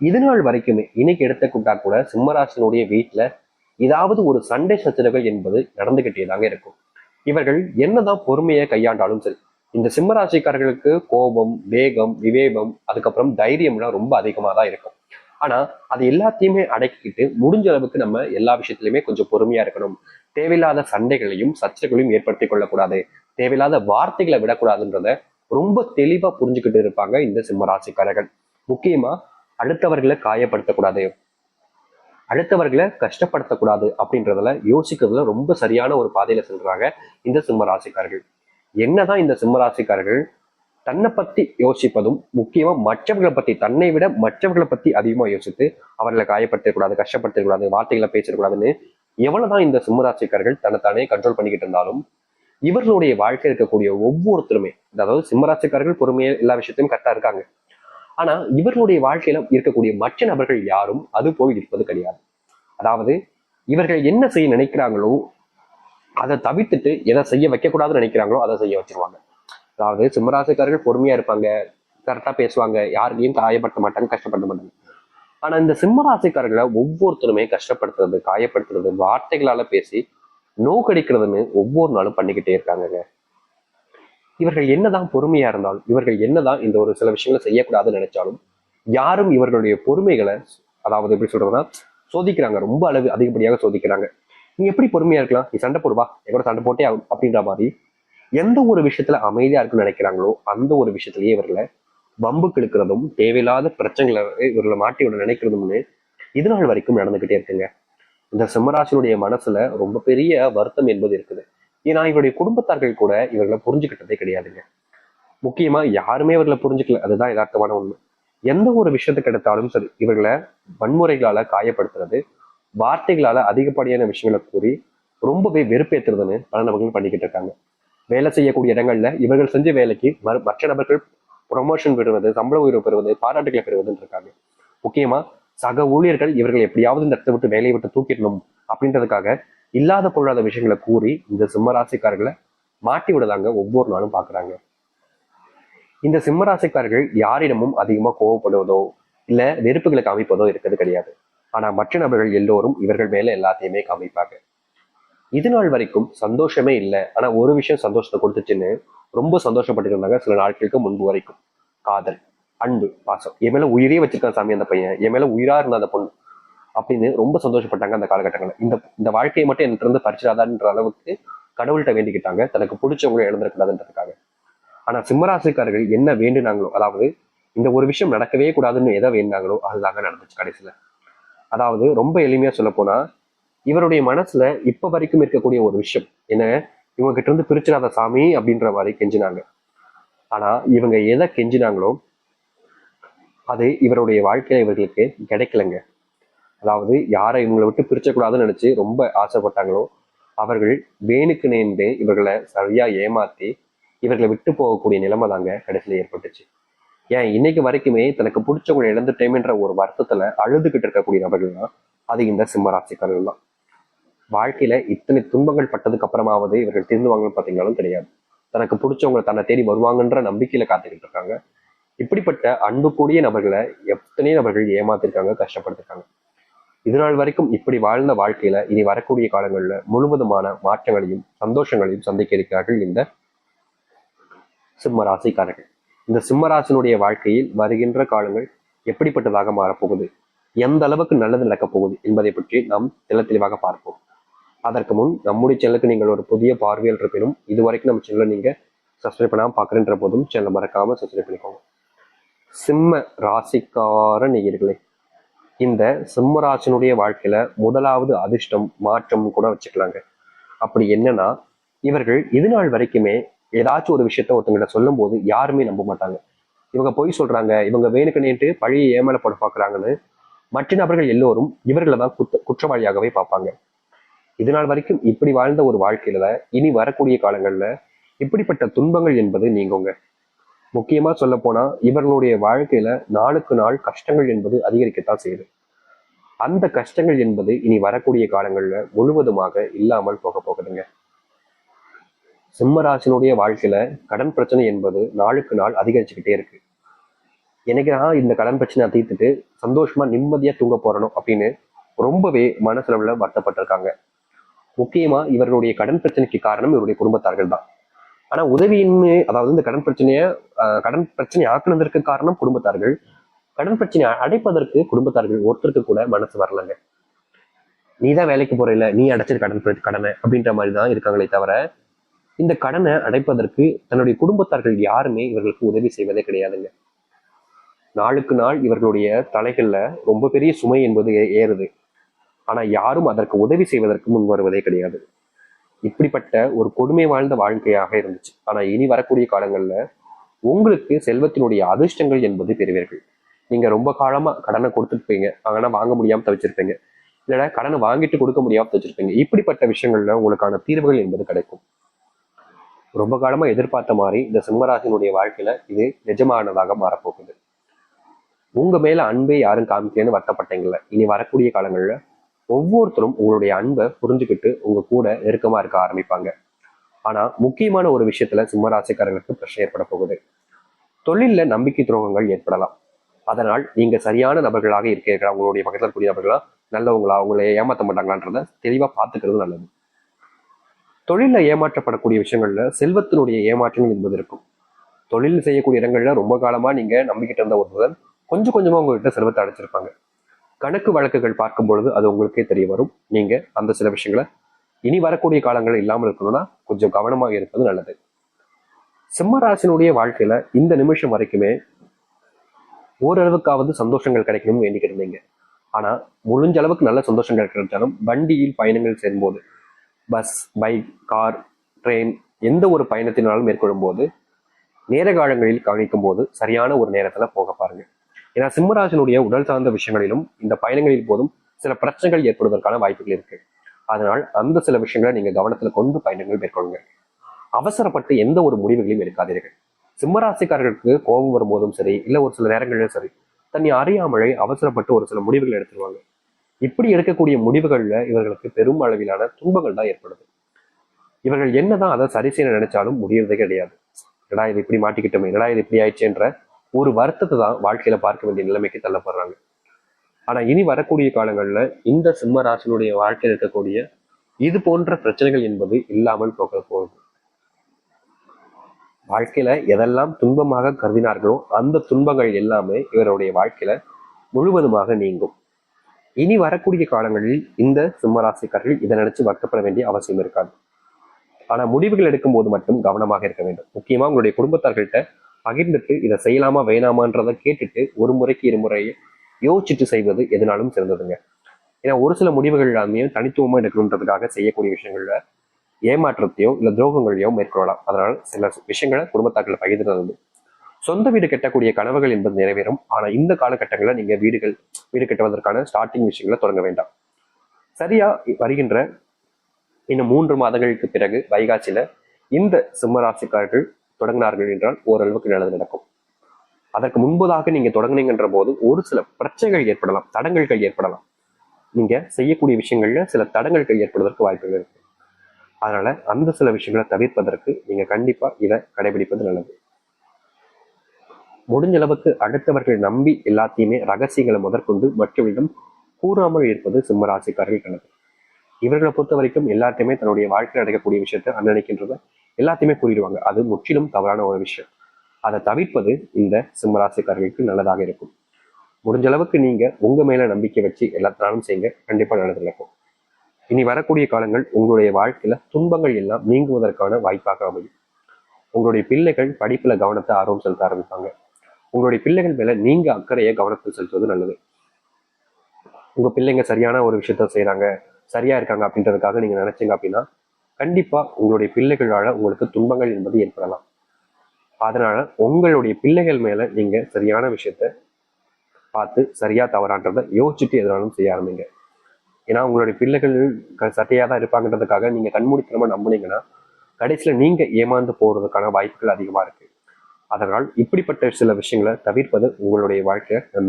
இது நாள் வரைக்குமே இன்னைக்கு எடுத்துக்கிட்டா கூட சிம்மராசினுடைய வீட்டுல ஏதாவது ஒரு சண்டை சச்சரவுகள் என்பது நடந்துகிட்டேதாங்க இருக்கும். இவர்கள் என்னதான் பொறுமையை கையாண்டாலும் சரி, இந்த சிம்மராசிக்காரர்களுக்கு கோபம், வேகம், விவேகம், அதுக்கப்புறம் தைரியம்லாம் ரொம்ப அதிகமா தான் இருக்கும். ஆனா அது எல்லாத்தையுமே அடக்கிக்கிட்டு முடிஞ்ச அளவுக்கு நம்ம எல்லா விஷயத்திலுமே கொஞ்சம் பொறுமையா இருக்கணும். தேவையில்லாத சண்டைகளையும் சர்ச்சைகளையும் ஏற்படுத்திக் கொள்ளக்கூடாது. தேவையில்லாத வார்த்தைகளை விடக்கூடாதுன்றத ரொம்ப தெளிவா புரிஞ்சுக்கிட்டு இருப்பாங்க இந்த சிம்மராசிக்காரர்கள். முக்கியமா அடுத்தவர்களை காயப்படுத்தக்கூடாது, அடுத்தவர்களை கஷ்டப்படுத்தக்கூடாது அப்படின்றதுல யோசிக்கிறதுல ரொம்ப சரியான ஒரு பாதையில செல்றாங்க இந்த சிம்மராசிக்காரர்கள். என்னதான் இந்த சிம்மராசிக்காரர்கள் தன்னை பத்தி யோசிப்பதும் முக்கியமா மற்றவர்களை பத்தி, தன்னை விட மற்றவர்களை பத்தி அதிகமா யோசித்து அவர்களை காயப்படுத்தக்கூடாது, கஷ்டப்படுத்தக்கூடாது, வார்த்தைகளை பேசக்கூடாதுன்னு எவ்வளவுதான் இந்த சிம்மராசிக்காரர்கள் தன்னைத்தானே கண்ட்ரோல் பண்ணிக்கிட்டு இருந்தாலும் இவர்களுடைய வாழ்க்கை இருக்கக்கூடிய ஒவ்வொருத்தருமே, அதாவது சிம்மராசிக்காரர்கள் பொறுமையா எல்லா விஷயத்தையும் கரெக்டா இருக்காங்க. ஆனா இவர்களுடைய வாழ்க்கையில இருக்கக்கூடிய மற்ற நபர்கள் யாரும் அது போய் இருப்பது கிடையாது. அதாவது இவர்கள் என்ன செய்ய நினைக்கிறாங்களோ அதை தவிர்த்துட்டு எதை செய்ய வைக்கக்கூடாதுன்னு நினைக்கிறாங்களோ அதை செய்ய வச்சிருவாங்க. அதாவது சிம்மராசிக்காரர்கள் பொறுமையா இருப்பாங்க, கரெக்டா பேசுவாங்க, யாரையும் காயப்படுத்த மாட்டாங்க, கஷ்டப்படுத்த மாட்டாங்க. ஆனா இந்த சிம்மராசிக்காரர்களை ஒவ்வொருத்தருமே கஷ்டப்படுத்துறது, காயப்படுத்துறது, வார்த்தைகளால பேசி நோக்கடிக்கிறதுன்னு ஒவ்வொரு நாளும் பண்ணிக்கிட்டே இருக்காங்க. இவர்கள் என்னதான் பொறுமையா இருந்தாலும், இவர்கள் என்னதான் இந்த ஒரு சில விஷயங்களை செய்யக்கூடாதுன்னு நினைச்சாலும் யாரும் இவர்களுடைய பொறுமைகளை, அதாவது எப்படி சொல்றதுன்னா, சோதிக்கிறாங்க, ரொம்ப அளவு அதிகப்படியாக சோதிக்கிறாங்க. நீ எப்படி பொறுமையா இருக்கலாம், நீ சண்டை போடுவா, என் சண்டை போட்டே ஆகும் அப்படின்ற மாதிரி எந்த ஒரு விஷயத்துல அமைதியா இருக்குன்னு நினைக்கிறாங்களோ அந்த ஒரு விஷயத்திலேயே இவர்களை வம்புக்கு இழுக்கிறதும் தேவையில்லாத பிரச்சனைகளை இவர்களை மாட்டி விட நினைக்கிறதும்னு இது நாள் வரைக்கும் நடந்துகிட்டே இருக்குங்க. இந்த சிம்மராசினுடைய மனசுல ரொம்ப பெரிய வருத்தம் என்பது இருக்குது. ஏன்னா இவருடைய குடும்பத்தார்கள் கூட இவர்களை புரிஞ்சுக்கிட்டதே கிடையாதுங்க. முக்கியமா யாருமே இவர்களை புரிஞ்சுக்கல, அதுதான் யதார்த்தமான உண்மை. எந்த ஒரு விஷயத்துக்கு எடுத்தாலும் சரி இவர்களை வன்முறைகளால காயப்படுத்துறது, வார்த்தைகளால அதிகப்படியான விஷயங்களை கூறி ரொம்பவே வெறுப்பேற்றுறதுன்னு பல நபர்கள் பண்ணிக்கிட்டு இருக்காங்க. வேலை செய்யக்கூடிய இடங்கள்ல இவர்கள் செஞ்ச வேலைக்கு மற்ற நபர்கள் ப்ரொமோஷன் பெறுவது, சம்பள உயர்வு பெறுவது, பாராட்டுகளை பெறுவதுன்னு இருக்காங்க. முக்கியமா சக ஊழியர்கள் இவர்கள் எப்படியாவது இந்த இடத்தை விட்டு வேலையை விட்டு தூக்கிடணும் அப்படின்றதுக்காக இல்லாத பொருளாத விஷயங்களை கூறி இந்த சிம்மராசிக்காரர்களை மாட்டி விடுதாங்க ஒவ்வொரு நாளும் பாக்குறாங்க. இந்த சிம்மராசிக்காரர்கள் யாரிடமும் அதிகமா கோவப்படுவதோ இல்ல வெறுப்புகளை காமிப்பதோ இருக்கிறது கிடையாது. ஆனா மற்ற நபர்கள் எல்லோரும் இவர்கள் மேல எல்லாத்தையுமே காமிப்பாங்க. இது நாள் வரைக்கும் சந்தோஷமே இல்லை, ஆனா ஒரு விஷயம் சந்தோஷத்தை கொடுத்துச்சுன்னு ரொம்ப சந்தோஷப்பட்டு இருந்தாங்க சில நாட்களுக்கு முன்பு வரைக்கும். காதல், அன்பு, பாசம், என் மேல உயிரே வச்சிருக்கான் சாமி அந்த பையன், என் மேல உயிரா இருந்த அந்த பொண்ணு அப்படின்னு ரொம்ப சந்தோஷப்பட்டாங்க அந்த காலகட்டங்களில். இந்த இந்த வாழ்க்கையை மட்டும் என்கிட்ட இருந்து பறிச்சிடாதான்ற அளவுக்கு கடவுள்கிட்ட வேண்டிக்கிட்டாங்க, தனக்கு பிடிச்சவங்களை இழந்திருக்கூடாதுன்றதுக்காக. ஆனா சிம்மராசிக்காரர்கள் என்ன வேண்டுனாங்களோ, அதாவது இந்த ஒரு விஷயம் நடக்கவே கூடாதுன்னு எதை வேண்டாங்களோ அதுதாங்க நடந்துச்சு கடைசியில. அதாவது ரொம்ப எளிமையா சொல்ல போனா இவருடைய மனசுல இப்ப வரைக்கும் இருக்கக்கூடிய ஒரு விஷயம் என்ன, இவங்க கிட்ட இருந்து பிரிச்சிடாத சாமி அப்படின்ற மாதிரி கெஞ்சினாங்க. ஆனா இவங்க எதை கெஞ்சினாங்களோ அது இவருடைய வாழ்க்கையில இவர்களுக்கு கிடைக்கலங்க. அதாவது யாரை இவங்களை விட்டு பிரிச்சக்கூடாதுன்னு நினைச்சு ரொம்ப ஆசைப்பட்டாங்களோ அவர்கள் வேணுக்கு நேர்ந்து இவர்களை சரியா ஏமாத்தி இவர்களை விட்டு போகக்கூடிய நிலைமை தாங்க கடைசியில ஏற்பட்டுச்சு. ஏன் இன்னைக்கு வரைக்குமே தனக்கு பிடிச்சவங்களை இழந்துட்டேன்ற ஒரு வருத்தத்துல அழுதுகிட்டு இருக்கக்கூடிய நபர்கள் தான் அது இந்த சிம்மராசிக்காரர்கள் தான். வாழ்க்கையில இத்தனை துன்பங்கள் பட்டதுக்கு அப்புறமாவது இவர்கள் திருந்துவாங்கன்னு பார்த்தீங்கன்னாலும் கிடையாது. தனக்கு பிடிச்சவங்க தன்னை தேடி வருவாங்கன்ற நம்பிக்கையில காத்துக்கிட்டு இருக்காங்க. இப்படிப்பட்ட அன்பு கூடிய நபர்களை எத்தனை நபர்கள் ஏமாத்திருக்காங்க, கஷ்டப்படுத்திருக்காங்க. இது நாள் வரைக்கும் இப்படி வாழ்ந்த வாழ்க்கையில இனி வரக்கூடிய காலங்கள்ல முழுவதுமான மாற்றங்களையும் சந்தோஷங்களையும் சந்திக்க இருக்கிறார்கள் இந்த சிம்ம ராசிக்காரர்கள். இந்த சிம்ம ராசினுடைய வாழ்க்கையில் வருகின்ற காலங்கள் எப்படிப்பட்டதாக மாறப்போகுது, எந்த அளவுக்கு நல்லது நடக்கப் போகுது என்பதை பற்றி நாம் தெளிவாக பார்ப்போம். அதற்கு முன் நம்முடைய சேனலுக்கு நீங்கள் ஒரு புதிய பார்வையில் இருப்பினும் இதுவரைக்கும் நம்ம சேனலை நீங்க சப்ஸ்கிரைப் பண்ணாம பாக்குறன்ற போதும் சேனலை மறக்காம சப்ஸ்கிரைப் பண்ணிக்கோங்க. சிம்ம ராசிக்கார நேயர்களே, இந்த சிம்ம ராசினுடைய வாழ்க்கையில முதலாவது அதிர்ஷ்டம் மாற்றம் கூட வச்சுக்கலாங்க. அப்படி என்னன்னா, இவர்கள் இது நாள் வரைக்குமே ஏதாச்சும் ஒரு விஷயத்த ஒருத்தங்கிட்ட சொல்லும் போது யாருமே நம்ப மாட்டாங்க. இவங்க பொய் சொல்றாங்க, இவங்க வேணுக்குனேட்டு பழியை ஏமல போட பாக்குறாங்கன்னு மற்ற நபர்கள் எல்லோரும் இவர்களை தான் குற்றவாளியாகவே பார்ப்பாங்க. இது நாள் வரைக்கும் இப்படி வாழ்ந்த ஒரு வாழ்க்கையில இனி வரக்கூடிய காலங்கள்ல இப்படிப்பட்ட துன்பங்கள் என்பது நீங்குங்க. முக்கியமா சொல்ல போனா இவர்களுடைய வாழ்க்கையில நாளுக்கு நாள் கஷ்டங்கள் என்பது அதிகரிக்கத்தான் செய்யுது. அந்த கஷ்டங்கள் என்பது இனி வரக்கூடிய காலங்கள்ல முழுவதுமாக இல்லாமல் போக போகுதுங்க. சிம்மராசினுடைய வாழ்க்கையில கடன் பிரச்சனை என்பது நாளுக்கு நாள் அதிகரிச்சுக்கிட்டே இருக்கு. எனக்கு நான் இந்த கடன் பிரச்சனையை தீர்த்துட்டு சந்தோஷமா நிம்மதியா தூங்க போறணும் அப்படின்னு ரொம்பவே மனசுல வருத்தப்பட்டிருக்காங்க. முக்கியமா இவர்களுடைய கடன் பிரச்சனைக்கு காரணம் இவருடைய குடும்பத்தார்கள் தான். ஆனா உதவியின்மை, அதாவது இந்த கடன் பிரச்சனை ஆக்குனதற்கு காரணம் குடும்பத்தார்கள். கடன் பிரச்சனை அடைப்பதற்கு குடும்பத்தார்கள் ஒருத்தருக்கு கூட மனசு வரலங்க. நீ தான் வேலைக்கு போற இல்ல, நீ அடைச்சிரு கடனை அப்படின்ற மாதிரி தான் இருக்காங்களே தவிர, இந்த கடனை அடைப்பதற்கு தன்னுடைய குடும்பத்தார்கள் யாருமே இவர்களுக்கு உதவி செய்வதே கிடையாதுங்க. நாளுக்கு நாள் இவர்களுடைய தலைகள்ல ரொம்ப பெரிய சுமை என்பது ஏறுது. ஆனா யாரும் அதற்கு உதவி செய்வதற்கு முன் வருவதே கிடையாது. இப்படிப்பட்ட ஒரு கொடுமை வாழ்ந்த வாழ்க்கையாக இருந்துச்சு. ஆனா இனி வரக்கூடிய காலங்கள்ல உங்களுக்கு செல்வத்தினுடைய அதிர்ஷ்டங்கள் என்பது பெறுவீர்கள். நீங்க ரொம்ப காலமா கடனை கொடுத்துருப்பீங்க, ஆனா வாங்க முடியாம தவிச்சிருப்பீங்க, இல்லைன்னா கடனை வாங்கிட்டு கொடுக்க முடியாம தவிச்சிருப்பீங்க. இப்படிப்பட்ட விஷயங்கள்ல உங்களுக்கான தீர்வுகள் என்பது கிடைக்கும். ரொம்ப காலமா எதிர்பார்த்த மாதிரி இந்த சிம்மராசினுடைய வாழ்க்கையில இது நிஜமானதாக மாறப்போகுது. உங்க மேல அன்பே யாரும் காமிக்கலன்னு வருத்தப்பட்டீங்கல்ல, இனி வரக்கூடிய காலங்கள்ல ஒவ்வொருத்தரும் உங்களுடைய அன்பை புரிஞ்சுக்கிட்டு உங்க கூட நெருக்கமா இருக்க ஆரம்பிப்பாங்க. ஆனா முக்கியமான ஒரு விஷயத்துல சிம்மராசிக்காரர்களுக்கு பிரச்சனை ஏற்பட போகுது. தொழில்ல நம்பிக்கை துரோகங்கள் ஏற்படலாம். அதனால் நீங்க சரியான நபர்களாக இருக்கிறீர்களா, உங்களுடைய பக்கத்தில் கூடிய நபர்களா, நல்லவங்களா, அவங்களை ஏமாற்ற மாட்டாங்களான்றத தெளிவா பார்த்துக்கிறது நல்லது. தொழில ஏமாற்றப்படக்கூடிய விஷயங்கள்ல செல்வத்தினுடைய ஏமாற்றங்கள் என்பது இருக்கும். தொழில் செய்யக்கூடிய இடங்கள்ல ரொம்ப காலமா நீங்க நம்பிக்கிட்டு இருந்த ஒருவர் கொஞ்சம் கொஞ்சமா உங்ககிட்ட செல்வத்தை அடைச்சிருப்பாங்க. கணக்கு வழக்குகள் பார்க்கும் பொழுது அது உங்களுக்கே தெரிய வரும். நீங்க அந்த சில விஷயங்களை இனி வரக்கூடிய காலங்கள் இல்லாமல் இருக்கணும்னா கொஞ்சம் கவனமாக இருப்பது நல்லது. சிம்மராசினுடைய வாழ்க்கையில இந்த நிமிஷம் வரைக்குமே ஓரளவுக்காவது சந்தோஷங்கள் கிடைக்கணும்னு வேண்டிக்கிட்டு இருந்தீங்க. ஆனா முடிஞ்ச அளவுக்கு நல்ல சந்தோஷங்கள் கிடைச்சாலும் வண்டியில் பயணங்கள் சேரும்போது, பஸ், பைக், கார், ட்ரெயின், எந்த ஒரு பயணத்தினாலும் மேற்கொள்ளும் போது நேர காலங்களில் கவனிக்கும் போது சரியான ஒரு நேரத்துல போக பாருங்க. ஏன்னா சிம்மராசினுடைய உடல் சார்ந்த விஷயங்களிலும் இந்த பயணங்களில் போதும் சில பிரச்சனைகள் ஏற்படுவதற்கான வாய்ப்புகள் இருக்கு. அதனால் அந்த சில விஷயங்களை நீங்க கவனத்துல கொண்டு பயணங்கள் மேற்கொள்ளுங்க. அவசரப்பட்டு எந்த ஒரு முடிவுகளையும் எடுக்காதீர்கள். சிம்மராசிக்காரர்களுக்கு கோபம் வரும்போதும் சரி, இல்ல ஒரு சில நேரங்களிலும் சரி, தன்னை அறியாமலே அவசரப்பட்டு ஒரு சில முடிவுகள் எடுத்துருவாங்க. இப்படி எடுக்கக்கூடிய முடிவுகள்ல இவர்களுக்கு பெரும் அளவிலான துன்பங்கள் தான் ஏற்படுது. இவர்கள் என்னதான் அதை சரி செய்ய நினைச்சாலும் முடியறதே கிடையாது. என்னடா இது இப்படி மாட்டிக்கிட்டோமே, என்னடா இது இப்படி ஆயிடுச்சுன்ற ஒரு வருத்தத்தை தான் வாழ்க்கையில பார்க்க வேண்டிய நிலைமைக்கு தள்ளப்படுறாங்க. ஆனா இனி வரக்கூடிய காலங்கள்ல இந்த சிம்ம ராசினுடைய வாழ்க்கையில் இருக்கக்கூடிய இது போன்ற பிரச்சனைகள் என்பது இல்லாமல் போக போகுது. வாழ்க்கையில எதெல்லாம் துன்பமாக கருதினார்களோ அந்த துன்பங்கள் எல்லாமே இவருடைய வாழ்க்கையில முழுவதுமாக நீங்கும். இனி வரக்கூடிய காலங்களில் இந்த சிம்மராசிக்காரர்கள் இதை நினைச்சு வருத்தப்பட வேண்டிய அவசியம் இருக்காது. ஆனா முடிவுகள் எடுக்கும் போது மட்டும் கவனமாக இருக்க வேண்டும். முக்கியமா உங்களுடைய குடும்பத்தார்கள்ட்ட பகிர்ந்துட்டு இதை செய்யலாமா வேணாமான்றதை கேட்டுட்டு ஒரு முறைக்கு இருமுறை யோசிச்சுட்டு செய்வது எதுனாலும் சிறந்ததுங்க. ஏன்னா ஒரு சில முடிவுகள் எல்லாமே தனித்துவமா எடுக்கணுன்றதுக்காக செய்யக்கூடிய விஷயங்கள்ல ஏமாற்றத்தையோ இல்ல துரோகங்களையோ மேற்கொள்ளலாம். அதனால் சில விஷயங்களை குடும்பத்தாக்களை பகிர்ந்து சொந்த வீடு கட்டக்கூடிய கனவுகள் என்பது நிறைவேறும். ஆனா இந்த காலகட்டங்களில் நீங்க வீடு கட்டுவதற்கான ஸ்டார்டிங் விஷயங்களை தொடங்க வேண்டாம். சரியா வருகின்ற இன்னும் 3 மாதங்களுக்கு பிறகு வைகாசியில இந்த சிம்மராசிக்காரர்கள் தொடங்கினார்கள் என்றால் ஓரளவுக்கு நல்லது நடக்கும். அதற்கு முன்பதாக நீங்க தொடங்குனீங்கன்ற போது ஒரு சில பிரச்சனைகள் ஏற்படலாம், தடங்கல்கள் ஏற்படலாம். நீங்க செய்யக்கூடிய விஷயங்கள்ல சில தடங்கல்கள் ஏற்படுவதற்கு வாய்ப்புகள் இருக்கு. அதனால அந்த சில விஷயங்களை தவிர்ப்பதற்கு நீங்க கண்டிப்பா இதை கடைபிடிப்பது நல்லது. முடிஞ்ச அளவுக்கு அடுத்தவர்கள் நம்பி எல்லாத்தையுமே ரகசியங்களை முதற்கொண்டு மற்றவர்களிடம் கூறாமல் இருப்பது சிம்மராசிக்காரர்கள் நல்லது. இவர்களை பொறுத்த வரைக்கும் எல்லாத்தையுமே தன்னுடைய வாழ்க்கையில் நடக்கக்கூடிய விஷயத்த அன்னன்னைக்கின்றத எல்லாத்தையுமே கூறிடுவாங்க. அது முற்றிலும் தவறான ஒரு விஷயம். அதை தவிர்ப்பது இந்த சிம்மராசிக்காரர்களுக்கு நல்லதாக இருக்கும். முடிஞ்ச அளவுக்கு நீங்க உங்க மேல நம்பிக்கை வச்சு எல்லாத்தினாலும் செய்யுங்க, கண்டிப்பா நல்லது நடக்கும். இனி வரக்கூடிய காலங்கள் உங்களுடைய வாழ்க்கையில துன்பங்கள் எல்லாம் நீங்குவதற்கான வாய்ப்பாக அமையும். உங்களுடைய பிள்ளைகள் படிப்புல கவனத்தை ஆர்வம் செலுத்த ஆரம்பிப்பாங்க. உங்களுடைய பிள்ளைகள் மேல நீங்க அக்கறையை கவனத்தில் செலுத்துவது நல்லது. உங்க பிள்ளைங்க சரியான ஒரு விஷயத்த செய்யறாங்க, சரியா இருக்காங்க அப்படின்றதுக்காக நீங்க நினைச்சீங்க அப்படின்னா கண்டிப்பா உங்களுடைய பிள்ளைகளால உங்களுக்கு துன்பங்கள் என்பது ஏற்படலாம். அதனால உங்களுடைய பிள்ளைகள் மேல நீங்க சரியான விஷயத்த பார்த்து சரியா தவறான்றதை யோசிச்சுட்டு எதுனாலும் செய்ய ஆரம்பிங்க. ஏன்னா உங்களுடைய பிள்ளைகள் சட்டையா தான் இருப்பாங்கன்றதுக்காக நீங்க கண்மூடித்தனமா நம்புனீங்கன்னா கடைசியில நீங்க ஏமாந்து போறதுக்கான வாய்ப்புகள் அதிகமா இருக்கு. அதனால் இப்படிப்பட்ட சில விஷயங்களை தவிர்ப்பது உங்களுடைய வாழ்க்கையை